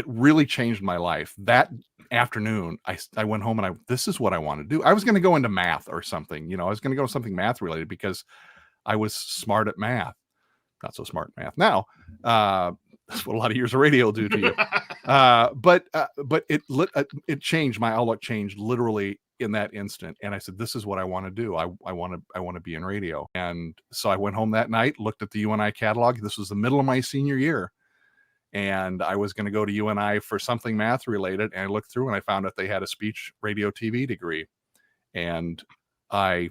It really changed my life. That afternoon, I went home and this is what I want to do. I was going to go into math or something, I was going to go something math related because I was smart at math. Not so smart at math now. That's what a lot of years of radio will do to you. But it changed. My outlook changed literally in that instant. And I said, this is what I want to do. I want to be in radio. And so I went home that night, looked at the UNI catalog. This was the middle of my senior year. And I was going to go to UNI for something math related. And I looked through and I found out they had a speech, radio, TV degree. And I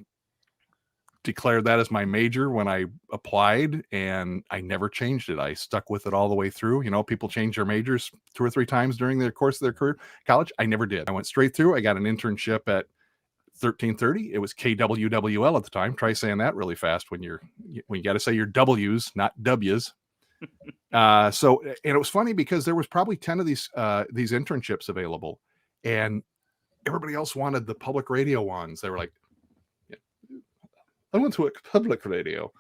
declared that as my major when I applied, and I never changed it. I stuck with it all the way through. People change their majors 2 or 3 times during the course of their career. College, I never did. I went straight through. I got an internship at 1330. It was KWWL at the time. Try saying that really fast when you got to say your W's, not W's. And it was funny because there was probably 10 of these internships available, and everybody else wanted the public radio ones. They were like, I went to a public radio,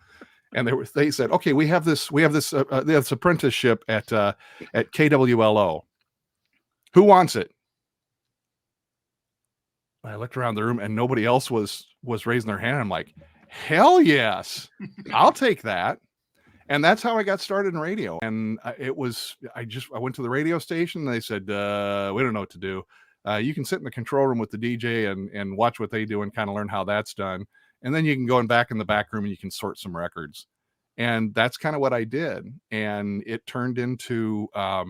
and they said, okay, we have this apprenticeship at KWLO. Who wants it? I looked around the room and nobody else was raising their hand. I'm like, hell yes, I'll take that. And that's how I got started in radio. And I went to the radio station and they said, we don't know what to do. You can sit in the control room with the DJ and watch what they do and kind of learn how that's done. And then you can go back in the back room and you can sort some records. And that's kind of what I did. And it turned into a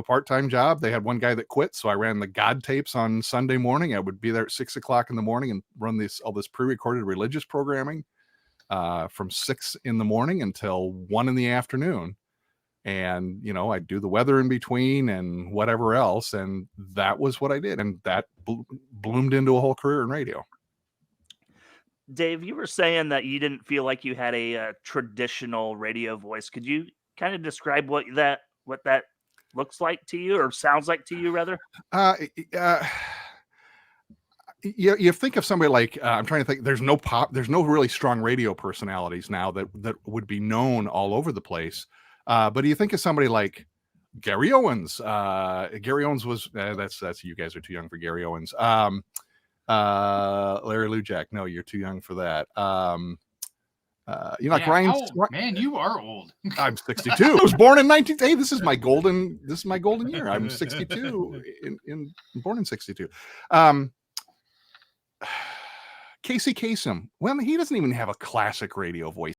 part-time job. They had one guy that quit. So I ran the God tapes on Sunday morning. I would be there at 6 o'clock in the morning and run all this pre-recorded religious programming from 6 in the morning until 1 in the afternoon. And, I'd do the weather in between and whatever else. And that was what I did. And that bloomed into a whole career in radio. Dave, you were saying that you didn't feel like you had a traditional radio voice. Could you kind of describe what that looks like to you, or sounds like to you, rather? You think of somebody like I'm trying to think. There's no really strong radio personalities now that would be known all over the place. But you think of somebody like Gary Owens. Gary Owens was that's you guys are too young for Gary Owens. Larry Lujak. No, you're too young for that. Like Ryan. Man, you are old. I'm 62. I was born in 19. Hey, this is my golden year. I'm 62. Born in 62. Casey Kasem. Well, he doesn't even have a classic radio voice.